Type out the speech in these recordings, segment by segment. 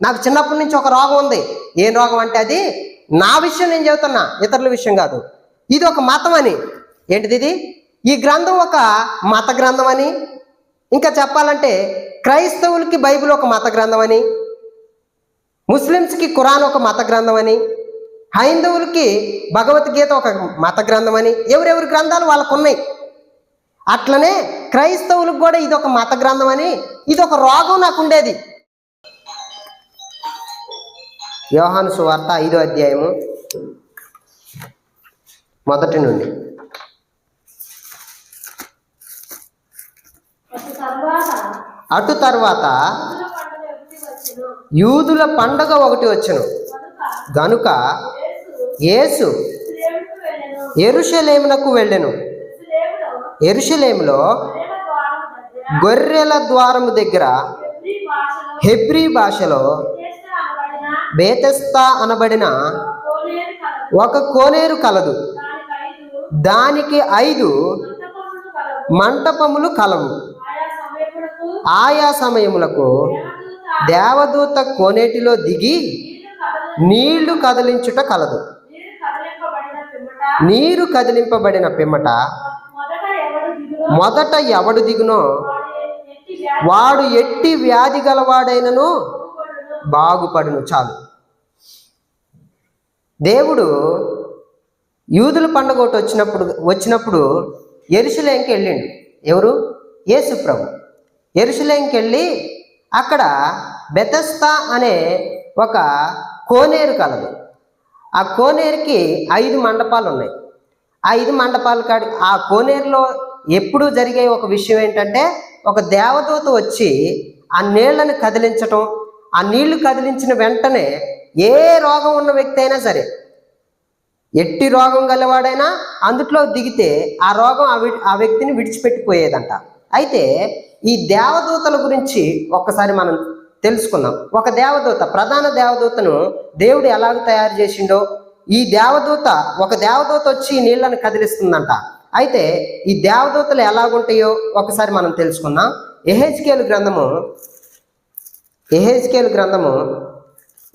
నాకు చిన్నప్పటి నుంచి ఒక రోగం ఉంది. ఏం రోగం అంటే అది నా విషయం నేను చెబుతున్నా, ఇతరుల విషయం కాదు. ఇది ఒక మతం అని. ఏంటిది ఇది? ఈ గ్రంథం ఒక మత గ్రంథం అని, ఇంకా చెప్పాలంటే క్రైస్తవులకి బైబిల్ ఒక మత గ్రంథం అని, ముస్లిమ్స్కి ఖురాన్ ఒక మత గ్రంథం అని, హైందవులకి భగవద్గీత ఒక మత గ్రంథం అని, ఎవరెవరి గ్రంథాలు వాళ్ళకు ఉన్నాయి. అట్లనే క్రైస్తవులకు కూడా ఇది ఒక మత గ్రంథం అని, ఇది ఒక రోగం నాకు ఉండేది. యోహాను సువార్త 5వ అధ్యాయము 1 నుండి. అటు తర్వాత యూదుల పండగ ఒకటి వచ్చెను గనుక యేసు యెరూషలేమునకు వెళ్ళెను. యెరూషలేములో గొర్రెల ద్వారము దగ్గర హెబ్రీ భాషలో బేతెస్తా అనబడిన ఒక కోనేరు కలదు. దానికి 5 మంటపములు కలవు. ఆయా సమయములకు దేవదూత కోనేటిలో దిగి నీళ్లు కదిలించుట కలదు. నీరు కదిలింపబడిన పిమ్మట మొదట ఎవడు దిగునో వాడు ఎట్టి వ్యాధి గలవాడైనను బాగుపడును. చాలు. దేవుడు యూదుల పండుగ ఒకటి వచ్చినప్పుడు యెరూషలేముకి వెళ్ళిండు. ఎవరు? యేసు ప్రభు. యెరూషలేముకి వెళ్ళి అక్కడ బెతెస్దా అనే ఒక కోనేరు కలదు. ఆ కోనేరుకి 5 మండపాలు ఉన్నాయి. ఆ 5 మండపాలు కాడి ఆ కోనేరులో ఎప్పుడు జరిగే ఒక విషయం ఏంటంటే, ఒక దేవదూత వచ్చి ఆ నీళ్లను కదిలించటం. ఆ నీళ్లు కదిలించిన వెంటనే ఏ రోగం ఉన్న వ్యక్తి అయినా సరే, ఎట్టి రోగం గలవాడైనా అందుట్లో దిగితే ఆ రోగం ఆ వ్యక్తిని విడిచిపెట్టిపోయేదంట. అయితే ఈ దేవదూతల గురించి ఒక్కసారి మనం తెలుసుకుందాం. ఒక దేవదూత, ప్రధాన దేవదూతను దేవుడు ఎలాగ తయారు చేసిండో, ఒక దేవదూత వచ్చి నీళ్లను కదిలిస్తుందంట. అయితే ఈ దేవదూతలు ఎలాగుంటాయో ఒకసారి మనం తెలుసుకుందాం. యెహెజ్కేలు గ్రంథము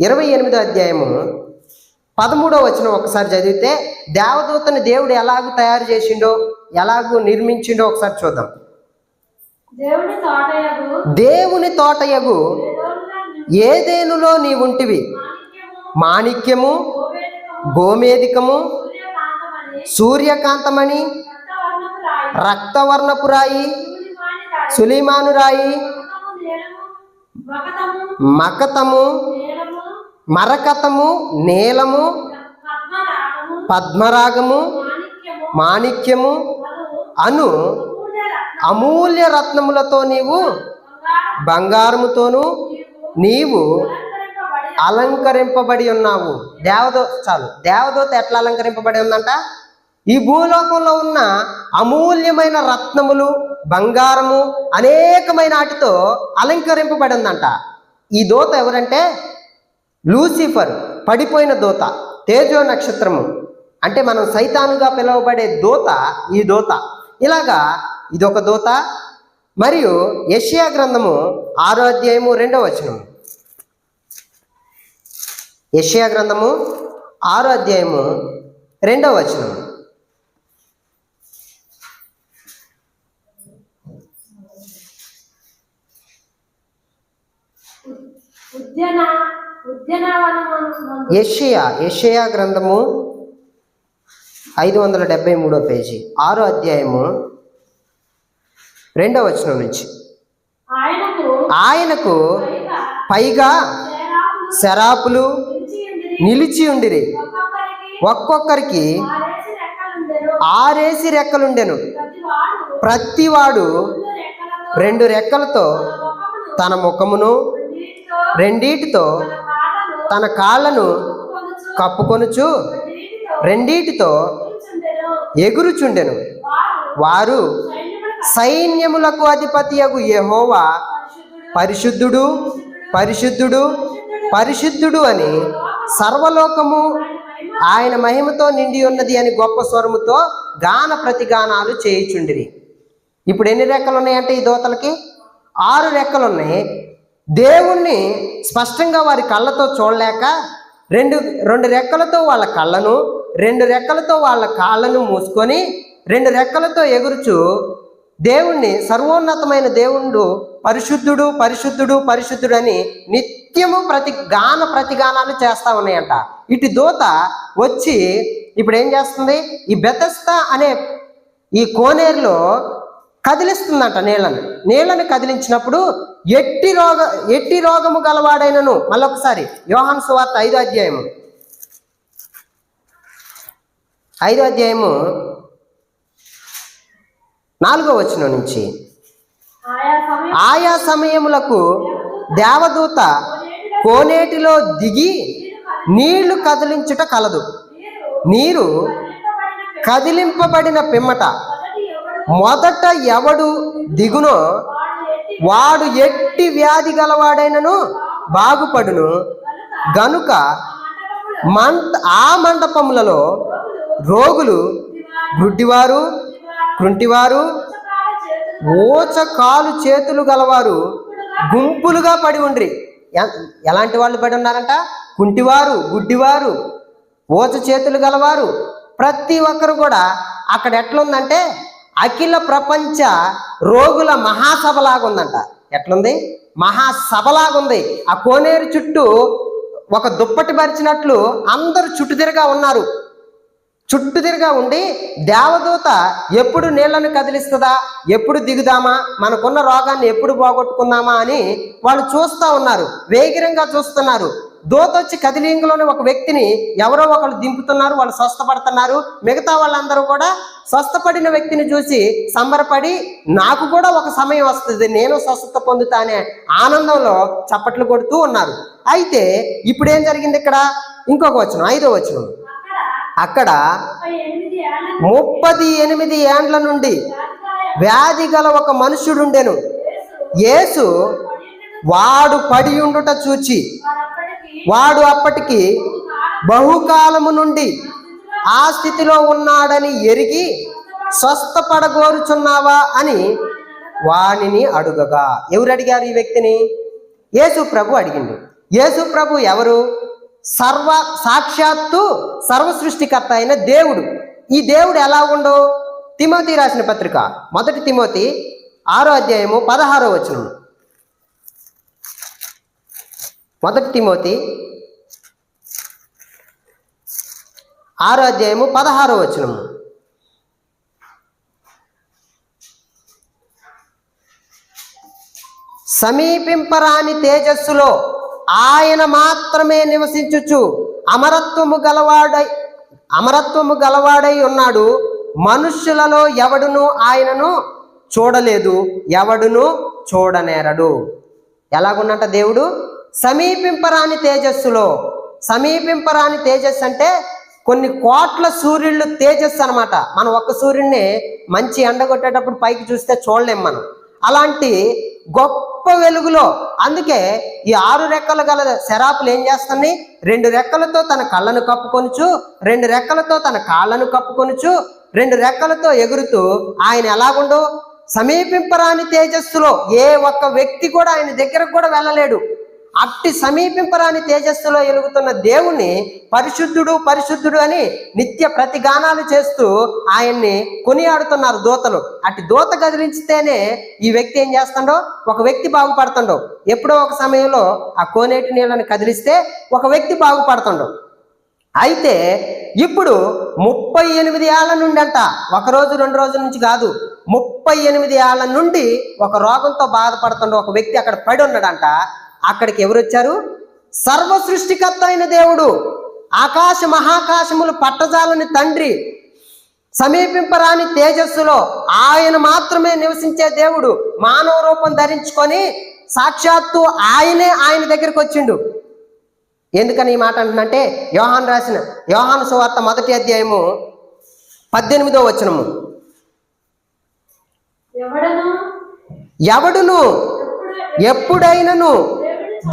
28వ అధ్యాయము 13వ వచనం ఒకసారి చదివితే, దేవదూతని దేవుడు ఎలాగ తయారు చేసిండో, ఎలాగూ నిర్మించిండో ఒకసారి చూద్దాం. దేవుని తోటయగు ఏదేనులో నీవుంటివి. మాణిక్యము, గోమేదికము, సూర్యకాంతమణి, రక్తవర్ణపు రాయి, సులిమాను రాయి, మరకతము, నీలము, పద్మరాగము, మాణిక్యము అను అమూల్య రత్నములతో నీవు బంగారముతోను నీవు అలంకరింపబడి ఉన్నావు. దేవదూత ఎట్లా అలంకరింపబడి ఉందంట? ఈ భూలోకంలో ఉన్న అమూల్యమైన రత్నములు, బంగారము, అనేకమైన వాటితో అలంకరింపబడి ఉందంట. ఈ దూత ఎవరంటే లూసిఫర్, పడిపోయిన దూత, తేజో నక్షత్రము. అంటే మనం సైతానుగా పిలువబడే దూత ఈ దూత. ఇలాగా ఇదొక దూత. మరియు యెషయా గ్రంథము 6వ అధ్యాయము 2వ వచనం. యెషయా గ్రంథము 6వ అధ్యాయము 2వ వచనం. యెషయా గ్రంథము 573వ పేజీ 6వ అధ్యాయము 2వ వచనం నుంచి. ఆయనకు పైగా శరాపులు నిలిచి ఉండిరి, ఒక్కొక్కరికి 6 రెక్కలుండెను. ప్రతివాడు 2 రెక్కలతో తన ముఖమును, 2 తన కాళ్ళను కప్పుకొనుచు, 2 ఎగురుచుండెను. వారు సైన్యములకు అధిపతియగు యెహోవా పరిశుద్ధుడు, పరిశుద్ధుడు, పరిశుద్ధుడు అని సర్వలోకము ఆయన మహిమతో నిండి ఉన్నది అని గొప్ప స్వరముతో గాన ప్రతిగానాలు చేయుచుండిరి. ఇప్పుడు ఎన్ని రెక్కలు ఉన్నాయంటే ఈ దూతలకి? 6 రెక్కలు ఉన్నాయి. దేవుణ్ణి స్పష్టంగా వారి కళ్ళతో చూడలేక రెండు రెక్కలతో వాళ్ళ కళ్ళను, రెండు రెక్కలతో వాళ్ళ కాళ్ళను మూసుకొని, రెండు రెక్కలతో ఎగురుచు దేవుణ్ణి, సర్వోన్నతమైన దేవుడు పరిశుద్ధుడు పరిశుద్ధుడు పరిశుద్ధుడు అని నిత్యము ప్రతిగానాలు చేస్తా ఉన్నాయంట. ఇటు దూత వచ్చి ఇప్పుడు ఏం చేస్తుంది, ఈ బెతెస్దా అనే ఈ కోనేరులో కదిలిస్తుందంట. నీళ్ళని కదిలించినప్పుడు ఎట్టి రోగము గలవాడైనను, మళ్ళొకసారి యోహాను సువార్త 5వ అధ్యాయము 4వ వచనం నుంచి, ఆయా సమయములకు దేవదూత కోనేటిలో దిగి నీళ్లు కదిలించుట కలదు. నీరు కదిలింపబడిన పిమ్మట మొదట ఎవడు దిగునో వాడు ఎట్టి వ్యాధి గలవాడైనను బాగుపడును. గనుక ఆ మండపములలో రోగులు, గుడ్డివారు, కుంటివారు, ఓచ కాలు చేతులు గలవారు గుంపులుగా పడి ఉండ్రి. ఎలాంటి వాళ్ళు పడి ఉన్నారంట? కుంటివారు, గుడ్డివారు, ఓచ చేతులు గలవారు. ప్రతి ఒక్కరు కూడా అక్కడ ఎట్లుందంటే అఖిల ప్రపంచ రోగుల మహాసభలాగా ఉందంట. ఎట్లుంది? మహాసభలాగుంది. ఆ కోనేరు చుట్టూ ఒక దుప్పటి పరిచినట్లు అందరూ చుట్టుతిరగా ఉన్నారు. చుట్టుతిరగా ఉండి దేవదూత ఎప్పుడు నీళ్లను కదిలిస్తుందా, ఎప్పుడు దిగుదామా, మనకున్న రోగాన్ని ఎప్పుడు పోగొట్టుకుందామా అని వాళ్ళు చూస్తూ ఉన్నారు, వేగిరంగా చూస్తున్నారు. దూత వచ్చి కదిలింగలోని ఒక వ్యక్తిని ఎవరో ఒకరు దింపుతున్నారు, వాళ్ళు స్వస్థపడుతున్నారు. మిగతా వాళ్ళందరూ కూడా స్వస్థపడిన వ్యక్తిని చూసి సంబరపడి, నాకు కూడా ఒక సమయం వస్తుంది, నేను స్వస్థత పొందుతా అనే ఆనందంలో చప్పట్లు కొడుతూ ఉన్నారు. అయితే ఇప్పుడు ఏం జరిగింది ఇక్కడ? ఇంకొక వచనం, 5వ వచనం. అక్కడ 38 ఏండ్ల నుండి వ్యాధి గల ఒక మనుష్యుడుండెను. యేసు వాడు పడి ఉండుట చూచి వాడు అప్పటికి బహుకాలము నుండి ఆ స్థితిలో ఉన్నాడని ఎరిగి, స్వస్థపడగోరుచున్నావా అని వానిని అడుగగా. ఎవరు అడిగారు ఈ వ్యక్తిని? యేసు ప్రభు అడిగిండు. యేసు ప్రభు ఎవరు? సాక్షాత్తు సర్వ సృష్టికర్త అయిన దేవుడు. ఈ దేవుడు ఎలా ఉండో తిమోతి రాసిన పత్రిక 1 తిమోతి 6వ అధ్యాయము 16వ వచనం. 1 తిమోతి 6వ అధ్యాయము 16వ వచనం. సమీపింపరాని తేజస్సులో ఆయన మాత్రమే నివసించుచు అమరత్వము గలవాడై ఉన్నాడు. మనుష్యులలో ఎవడును ఆయనను చూడలేదు, ఎవడును చూడనేరడు. ఎలాగున్నట దేవుడు? సమీపింపరాని తేజస్సులో. సమీపింపరాని తేజస్సు అంటే కొన్ని కోట్ల సూర్యుళ్ళు తేజస్సు అనమాట. మనం ఒక్క సూర్యుడిని మంచి ఎండగొట్టేటప్పుడు పైకి చూస్తే చూడలేం మనం. అలాంటి గొప్ప వెలుగులో, అందుకే ఈ 6 రెక్కలు గల శరాపులు ఏం చేస్తున్నాయి? 2 రెక్కలతో తన కళ్ళను కప్పుకొనుచు, 2 రెక్కలతో తన కాళ్ళను కప్పుకొనుచు, 2 రెక్కలతో ఎగురుతూ ఆయన ఎలాగుండో సమీపింపరాని తేజస్సులో ఏ ఒక్క వ్యక్తి కూడా ఆయన దగ్గరకు కూడా వెళ్ళలేడు. అట్టి సమీపింపరాని తేజస్సులో ఎలుగుతున్న దేవుణ్ణి పరిశుద్ధుడు పరిశుద్ధుడు అని నిత్య ప్రతిగానాలు చేస్తూ ఆయన్ని కొనియాడుతున్నారు దూతలు. అట్టి దూత కదిలించితేనే ఈ వ్యక్తి ఏం చేస్తాడో, ఒక వ్యక్తి బాగుపడుతుండో. ఎప్పుడో ఒక సమయంలో ఆ కోనేటి నీళ్ళని కదిలిస్తే ఒక వ్యక్తి బాగుపడుతుండో. అయితే ఇప్పుడు 38 ఏళ్ల నుండి అంట, 1 రోజు 2 రోజుల నుంచి కాదు, 38 ఏళ్ల నుండి ఒక రోగంతో బాధపడుతుండో ఒక వ్యక్తి అక్కడ పడి ఉన్నాడంట. అక్కడికి ఎవరు వచ్చారు? సర్వ సృష్టికర్త అయిన దేవుడు, ఆకాశ మహాకాశములు పట్టజాలని తండ్రి, సమీపింపరాని తేజస్సులో ఆయన మాత్రమే నివసించే దేవుడు మానవ రూపం ధరించుకొని సాక్షాత్తు ఆయన దగ్గరికి వచ్చిండు. ఎందుకని ఈ మాట అంటున్నంటే, యోహాను సువార్త 1వ అధ్యాయము 18వ వచనము. ఎవడును ఎప్పుడైనను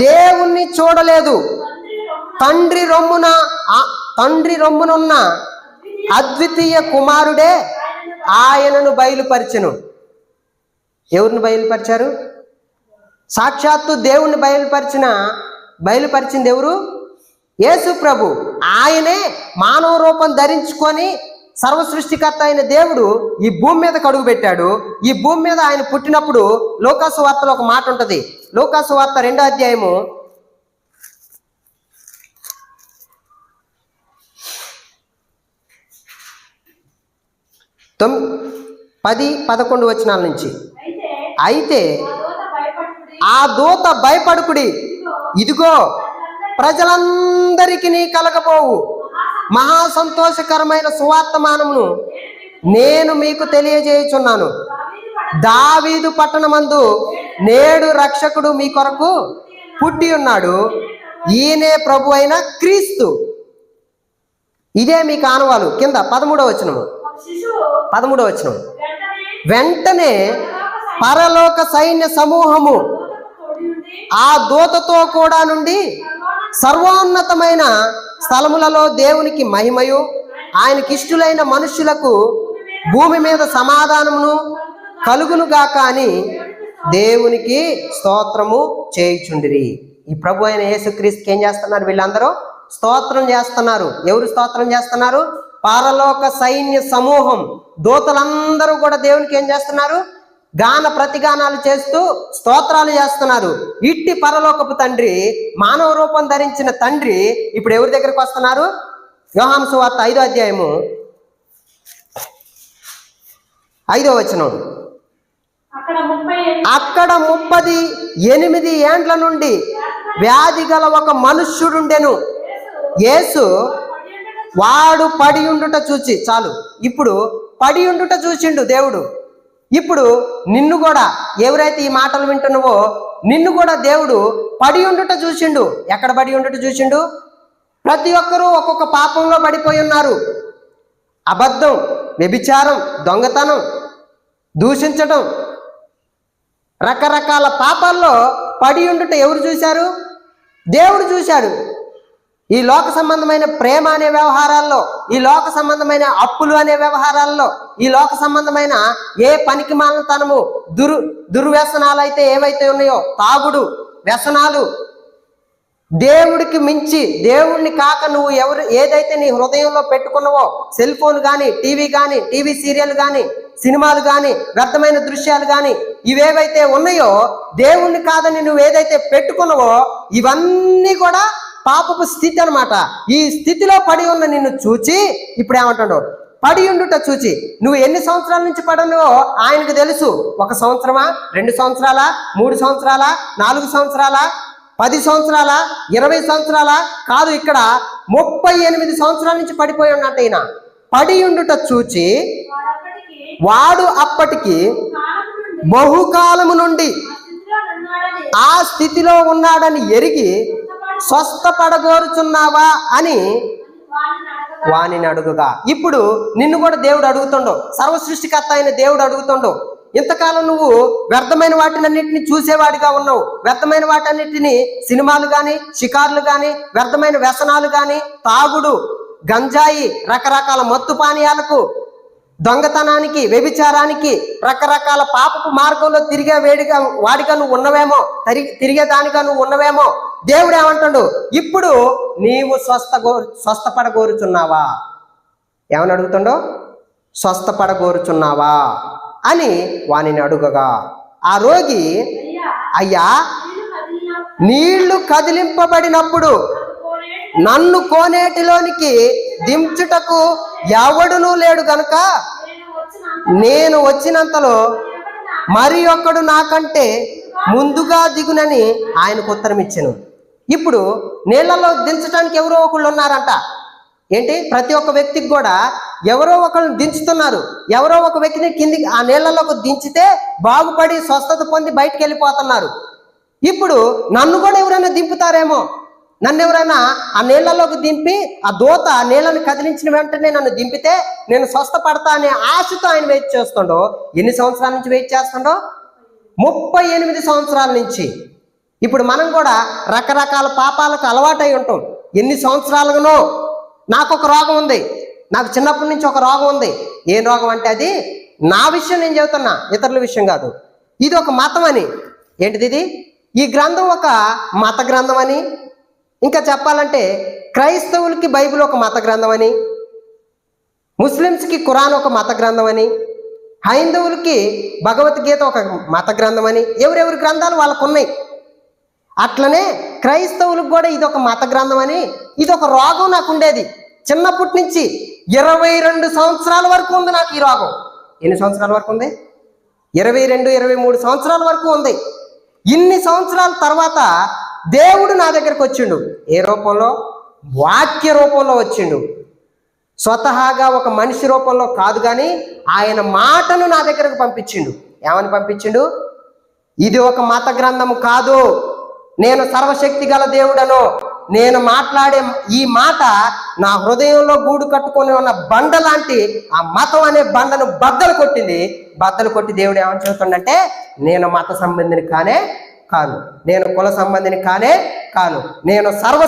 దేవుణ్ణి చూడలేదు, తండ్రి రొమ్మునున్న అద్వితీయ కుమారుడే ఆయనను బయలుపరిచెను. ఎవరిని బయలుపరిచారు? సాక్షాత్తు దేవుణ్ణి బయలుపరిచింది ఎవరు? యేసు ప్రభు. ఆయనే మానవ రూపం ధరించుకొని సర్వ సృష్టికర్త అయిన దేవుడు ఈ భూమి మీద అడుగు పెట్టాడు. ఈ భూమి మీద ఆయన పుట్టినప్పుడు లూకాసు వార్తలో ఒక మాట ఉంటుంది. లూకాసు వార్త 2వ అధ్యాయము 10-11 వచనాల నుంచి. అయితే ఆ దూత భయపడుకుడి, ఇదిగో ప్రజలందరికీ కలగబోవు మహా సంతోషకరమైన సువార్తమానమును నేను మీకు తెలియజేయుచున్నాను. దావీదు పట్టణమందు నేడు రక్షకుడు మీ కొరకు పుట్టి ఉన్నాడు. ఈయనే ప్రభు అయిన క్రీస్తు. ఇదే మీకు ఆనవాలు. కింద 13వ వచనం. వెంటనే పరలోక సైన్య సమూహము ఆ దూతతో కూడా నుండి సర్వోన్నతమైన స్థలములలో దేవునికి మహిమయు ఆయనకి ఇష్టులైన మనుష్యులకు భూమి మీద సమాధానమును కలుగునుగాక అని దేవునికి స్తోత్రము చేయుచుండిరి. ఈ ప్రభు అయిన యేసుక్రీస్తుకి ఏం చేస్తున్నారు? వీళ్ళందరూ స్తోత్రం చేస్తున్నారు. ఎవరు స్తోత్రం చేస్తున్నారు? పరలోక సైన్య సమూహం, దూతలందరూ కూడా దేవునికి ఏం చేస్తున్నారు? గాన ప్రతిగానాలు చేస్తూ స్తోత్రాలు చేస్తున్నారు. ఇట్టి పరలోకపు తండ్రి, మానవ రూపం ధరించిన తండ్రి ఇప్పుడు ఎవరి దగ్గరికి వస్తున్నారు? యోహాను సువార్త 5వ అధ్యాయము 5వ వచనం. అక్కడ 38 ఏండ్ల నుండి వ్యాధి గల ఒక మనుష్యుడుండెను. యేసు వాడు పడి ఉండుట చూచి, చాలు, ఇప్పుడు పడి ఉండుట చూసిండు దేవుడు. ఇప్పుడు నిన్ను కూడా, ఎవరైతే ఈ మాటలు వింటున్నావో నిన్ను కూడా దేవుడు పడి ఉండుట చూసిండు. ఎక్కడ పడి ఉండుట చూసిండు? ప్రతి ఒక్కరూ ఒక్కొక్క పాపంలో పడిపోయి ఉన్నారు. అబద్ధం, వ్యభిచారం, దొంగతనం, దూషించడం, రకరకాల పాపాల్లో పడి ఉండుట ఎవరు చూశారు? దేవుడు చూశాడు. ఈ లోక సంబంధమైన ప్రేమ అనే వ్యవహారాల్లో, ఈ లోక సంబంధమైన అప్పులు అనే వ్యవహారాల్లో, ఈ లోక సంబంధమైన ఏ పనికి మాలతనము, దుర్వ్యసనాలు అయితే ఏవైతే ఉన్నాయో, తాగుడు, వ్యసనాలు, దేవుడికి మించి, దేవుణ్ణి కాక నువ్వు ఏదైతే నీ హృదయంలో పెట్టుకున్నావో, సెల్ ఫోన్ కానీ, టీవీ సీరియల్ కానీ, సినిమాలు కానీ, వ్యర్థమైన దృశ్యాలు కానీ, ఇవేవైతే ఉన్నాయో, దేవుణ్ణి కాదని నువ్వు ఏదైతే పెట్టుకున్నావో ఇవన్నీ కూడా పాపపు స్థితి అన్నమాట. ఈ స్థితిలో పడి ఉన్న నిన్ను చూచి ఇప్పుడు ఏమంటాడు? పడి ఉండుట చూచి. నువ్వు ఎన్ని సంవత్సరాల నుంచి పడనువో ఆయనకు తెలుసు. 1 సంవత్సరమా, 2 సంవత్సరాలా, 3 సంవత్సరాలా, 4 సంవత్సరాలా, 10 సంవత్సరాలా, 20 సంవత్సరాలా? కాదు, ఇక్కడ 38 సంవత్సరాల నుంచి పడిపోయి ఉన్నట్టు. ఈయన పడి ఉండుట చూచి వాడు అప్పటికి బహుకాలము నుండి ఆ స్థితిలో ఉన్నాడని ఎరిగి స్వస్థపడగోరుచున్నావా అని వానిని అడుగుగా. ఇప్పుడు నిన్ను కూడా దేవుడు అడుగుతుండో, సర్వ సృష్టికర్త అయిన దేవుడు అడుగుతుండో, ఇంతకాలం నువ్వు వ్యర్థమైన వాటినన్నింటినీ చూసేవాడిగా ఉన్నావు. వ్యర్థమైన వాటన్నిటిని, సినిమాలు కానీ, షికార్లు కానీ, వ్యర్థమైన వ్యసనాలు కానీ, తాగుడు, గంజాయి, రకరకాల మత్తు పానీయాలకు, దొంగతనానికి, వ్యభిచారానికి, రకరకాల పాపపు మార్గంలో వాడిగా నువ్వు ఉన్నవేమో, తిరిగేదానిగా నువ్వు ఉన్నవేమో. దేవుడు ఏమంటాడు? ఇప్పుడు నీవు స్వస్థపడగోరుచున్నావా? ఏమని అడుగుతుండో? స్వస్థపడగోరుచున్నావా అని వానిని అడుగగా, ఆ రోగి, అయ్యా, నీళ్లు కదిలింపబడినప్పుడు నన్ను కోనేటిలోనికి దించుటకు ఎవడునూ లేడు గనుక నేను వచ్చినంతలో మరి ఒక్కడు నాకంటే ముందుగా దిగునని ఆయనకు ఉత్తరం ఇచ్చాను. ఇప్పుడు నీళ్లలో దించడానికి ఎవరో ఒకళ్ళు ఉన్నారంట. ఏంటి? ప్రతి ఒక్క వ్యక్తికి కూడా ఎవరో ఒకళ్ళు దించుతున్నారు. ఎవరో ఒక వ్యక్తిని కిందికి ఆ నీళ్లలోకి దించితే బాగుపడి స్వస్థత పొంది బయటికి వెళ్ళిపోతున్నారు. ఇప్పుడు నన్ను కూడా ఎవరైనా దింపుతారేమో, నన్ను ఎవరైనా ఆ నీళ్లలోకి దింపి, ఆ దూత నీళ్ళని కదిలించిన వెంటనే నన్ను దింపితే నేను స్వస్థపడతా అనే ఆశతో ఆయన వెయిట్ చేస్తుండో. ఎన్ని సంవత్సరాల నుంచి వెయిట్ చేస్తుండో? 38 సంవత్సరాల నుంచి. ఇప్పుడు మనం కూడా రకరకాల పాపాలకు అలవాటై ఉంటాం. ఎన్ని సంవత్సరాలుగానో నాకు ఒక రోగం ఉంది, నాకు చిన్నప్పటి నుంచి ఒక రోగం ఉంది. ఏం రోగం అంటే అది నా విషయం నేను చెబుతున్నా, ఇతరుల విషయం కాదు. ఇది ఒక మతం అని. ఏంటిది? ఇది ఈ గ్రంథం ఒక మత గ్రంథం అని, ఇంకా చెప్పాలంటే క్రైస్తవులకి బైబిల్ ఒక మత గ్రంథం అని, ముస్లిమ్స్కి ఖురాన్ ఒక మత గ్రంథం అని, హైందవులకి భగవద్గీత ఒక మత గ్రంథం అని, ఎవరెవరి గ్రంథాలు వాళ్ళకు ఉన్నాయి. అట్లనే క్రైస్తవులకు కూడా ఇది ఒక మత గ్రంథం అని, ఇది ఒక రోగం నాకు ఉండేది చిన్నప్పటి నుంచి. 22 సంవత్సరాల వరకు ఉంది నాకు ఈ రోగం. ఎన్ని సంవత్సరాల వరకు ఉంది? 22, 23 సంవత్సరాల వరకు ఉంది. ఇన్ని సంవత్సరాల తర్వాత దేవుడు నా దగ్గరకు వచ్చిండు. ఏ రూపంలో? వాక్య రూపంలో వచ్చిండు. స్వతహాగా ఒక మనిషి రూపంలో కాదు, కానీ ఆయన మాటను నా దగ్గరకు పంపించిండు. ఏమని పంపించిండు? ఇది ఒక మత గ్రంథము కాదు, నేను సర్వశక్తి గల దేవుడను. నేను మాట్లాడే ఈ మాట నా హృదయంలో గూడు కట్టుకొని ఉన్న బండ లాంటి ఆ మతం అనే బండను బద్దలు కొట్టింది. బద్దలు కొట్టి దేవుడు ఏమని చెబుతుండంటే, నేను మత సంబంధిని కానే కాను, నేను కుల సంబంధిని కానే కాను, నేను సర్వ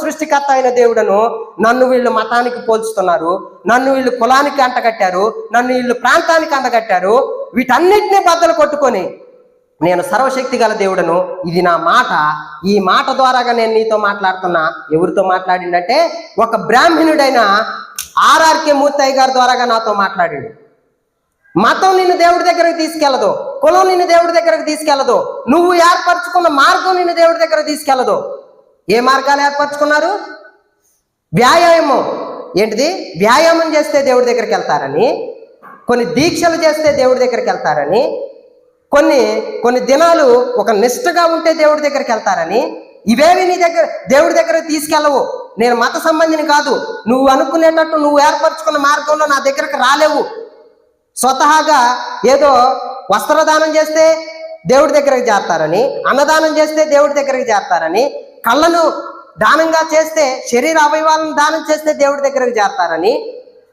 సృష్టికర్త అయిన దేవుడను. నన్ను వీళ్ళు మతానికి పోల్చుతున్నారు, నన్ను వీళ్ళు కులానికి అంటగట్టారు, నన్ను వీళ్ళు ప్రాంతానికి అంటగట్టారు. వీటన్నిటినీ బద్దలు కొట్టుకొని నేను సర్వశక్తి గల దేవుడను, ఇది నా మాట. ఈ మాట ద్వారాగా నేను నీతో మాట్లాడుతున్నా. ఎవరితో మాట్లాడిండంటే ఒక బ్రాహ్మణుడైన ఆర్ఆర్కే మూర్తయ్య గారి ద్వారాగా నాతో మాట్లాడిండు. మతం నిన్ను దేవుడి దగ్గరకు తీసుకెళ్ళదు, కులం నిన్ను దేవుడి దగ్గరకు తీసుకెళ్ళదు, నువ్వు ఏర్పరచుకున్న మార్గం నిన్ను దేవుడి దగ్గరకు తీసుకెళ్ళదు. ఏ మార్గాలు ఏర్పరచుకున్నారు? వ్యాయామం. ఏంటిది? వ్యాయామం చేస్తే దేవుడి దగ్గరికి వెళ్తారని, కొన్ని దీక్షలు చేస్తే దేవుడి దగ్గరికి వెళ్తారని, కొన్ని దినాలు ఒక నిష్ఠగా ఉంటే దేవుడి దగ్గరికి వెళ్తారని, ఇవేవి నీ దగ్గర దేవుడి దగ్గరకు తీసుకెళ్ళవు. నేను మత సంబంధిని కాదు, నువ్వు అనుకునేటట్టు నువ్వు ఏర్పరచుకున్న మార్గంలో నా దగ్గరకు రాలేవు. స్వతహాగా ఏదో వస్త్రదానం చేస్తే దేవుడి దగ్గరకు చేరతారని, అన్నదానం చేస్తే దేవుడి దగ్గరకు చేరతారని, కళ్ళను దానంగా చేస్తే, శరీర అవయవాలను దానం చేస్తే దేవుడి దగ్గరకు చేరతారని,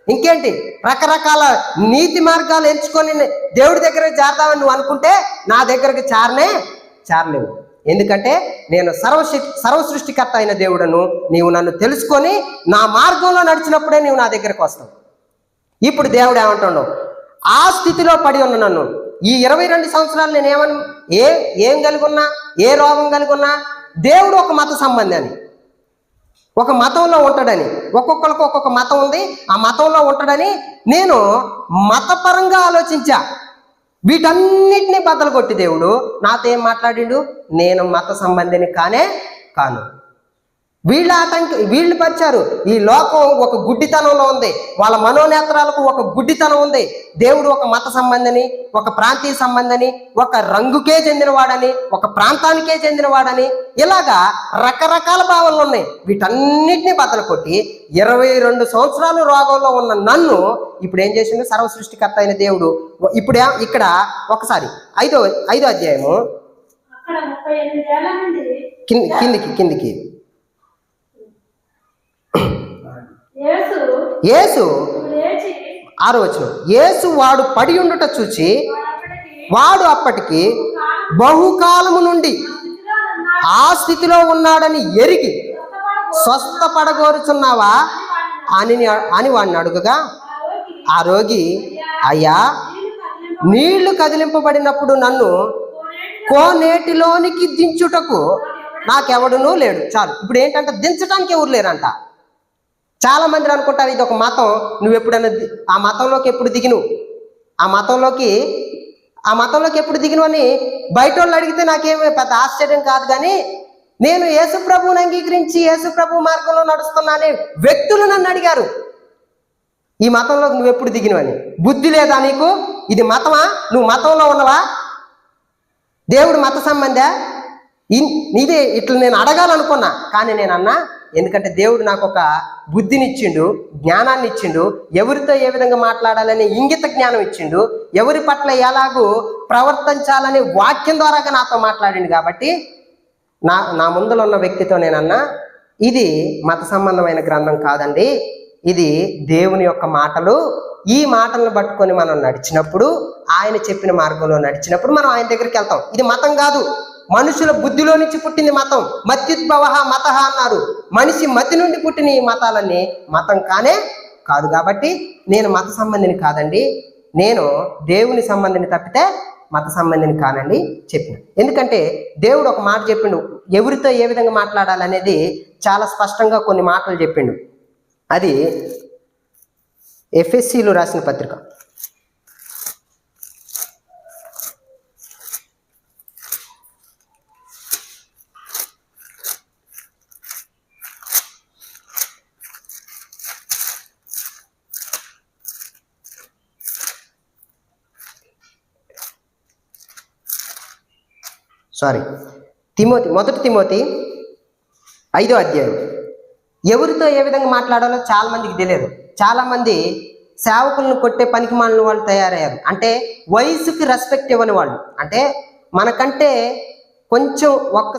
ఇంకేంటి రకరకాల నీతి మార్గాలు ఎంచుకొని దేవుడి దగ్గరకు చేరదామని నువ్వు అనుకుంటే నా దగ్గరకు చేరలేవు. ఎందుకంటే నేను సర్వ సృష్టికర్త అయిన దేవుడను. నీవు నన్ను తెలుసుకొని నా మార్గంలో నడిచినప్పుడే నీవు నా దగ్గరకు వస్తావు. ఇప్పుడు దేవుడు ఏమంటాడు? ఆ స్థితిలో పడి ఉన్న నన్ను ఈ 22 సంవత్సరాలు నేను ఏం కలిగి ఉన్నా, ఏ రోగం కలిగి ఉన్నా, దేవుడు ఒక మత సంబంధి అని, ఒక మతంలో ఉంటాడని, ఒక్కొక్కరికి ఒక్కొక్క మతం ఉంది, ఆ మతంలో ఉంటాడని నేను మతపరంగా ఆలోచించా. వీటన్నిటినీ బద్దలు కొట్టి దేవుడు నాతో ఏం మాట్లాడిండు? నేను మత సంబంధిని కానే కాను. వీళ్ళు పరిచారు. ఈ లోకం ఒక గుడ్డితనంలో ఉంది, వాళ్ళ మనోనేత్రాలకు ఒక గుడ్డితనం ఉంది. దేవుడు ఒక మత సంబంధిని, ఒక ప్రాంతీయ సంబంధిని, ఒక రంగుకే చెందినవాడని, ఒక ప్రాంతానికే చెందినవాడని, ఇలాగా రకరకాల భావనలు ఉన్నాయి. వీటన్నిటిని బద్దలు కొట్టి 22 సంవత్సరాలు రోగంలో ఉన్న నన్ను ఇప్పుడు ఏం చేసిండు? సర్వ సృష్టికర్త అయిన దేవుడు. ఇప్పుడు ఇక్కడ ఒకసారి 5వ అధ్యాయము కిందికి యేసు 6వ వచనం. యేసు వాడు పడి ఉండుట చూచి వాడు అప్పటికి బహుకాలము నుండి ఆ స్థితిలో ఉన్నాడని ఎరిగి స్వస్థపడగోరుచున్నావా అని వాడిని అడుగగా, ఆ రోగి, అయ్యా, నీళ్లు కదిలింపబడినప్పుడు నన్ను కోనేటిలోనికి దించుటకు నాకెవడునూ లేడు. చాలు. ఇప్పుడు ఏంటంటే దించడానికి ఎవరు లేరంట. చాలా మంది అనుకుంటారు ఇది ఒక మతం, నువ్వు ఎప్పుడైనా ఆ మతంలోకి ఎప్పుడు దిగినవు, ఆ మతంలోకి ఎప్పుడు దిగినవు అని బయట వాళ్ళు అడిగితే నాకేమీ పెద్ద ఆశ్చర్యం కాదు. కానీ నేను యేసు ప్రభువుని అంగీకరించి యేసు ప్రభు మార్గంలో నడుస్తున్నానే వ్యక్తులు నన్ను అడిగారు, ఈ మతంలోకి నువ్వు ఎప్పుడు దిగినవని. బుద్ధి లేదా నీకు? ఇది మతమా? నువ్వు మతంలో ఉన్నవా? దేవుడు మత సంబంధా? ఇదే ఇట్లా నేను అడగాలనుకున్నా, కానీ నేను అన్నా, ఎందుకంటే దేవుడు నాకు ఒక బుద్ధినిచ్చిండు, జ్ఞానాన్ని ఇచ్చిండు, ఎవరితో ఏ విధంగా మాట్లాడాలని ఇంగిత జ్ఞానం ఇచ్చిండు, ఎవరి పట్ల ఎలాగూ ప్రవర్తించాలని వాక్యం ద్వారాగా నాతో మాట్లాడిండు. కాబట్టి నా ముందులో ఉన్న వ్యక్తితో నేనన్నా, ఇది మత సంబంధమైన గ్రంథం కాదండి, ఇది దేవుని యొక్క మాటలు. ఈ మాటలను పట్టుకొని మనం నడిచినప్పుడు, ఆయన చెప్పిన మార్గంలో నడిచినప్పుడు మనం ఆయన దగ్గరికి వెళ్తాం. ఇది మతం కాదు, మనుషుల బుద్ధిలో నుంచి పుట్టింది మతం. మత్యుద్భవ మతః అన్నారు. మనిషి మతి నుండి పుట్టిన ఈ మతాలన్నీ మతం కానే కాదు. కాబట్టి నేను మత సంబంధిని కాదండి, నేను దేవుని సంబంధిని తప్పితే మత సంబంధిని కానని చెప్పిన. ఎందుకంటే దేవుడు ఒక మాట చెప్పిండు, ఎవరితో ఏ విధంగా మాట్లాడాలనేది చాలా స్పష్టంగా కొన్ని మాటలు చెప్పిండు. అది ఎఫెసీలు రాసిన పత్రిక 1 తిమోతి 5వ అధ్యాయం. ఎవరితో ఏ విధంగా మాట్లాడాలో చాలా మందికి తెలియదు. చాలామంది సేవకులను కొట్టే పనికి మాలిన వాళ్ళు తయారయ్యారు. అంటే వయసుకి రెస్పెక్ట్ ఇవ్వని వాళ్ళు, అంటే మనకంటే కొంచెం ఒక్క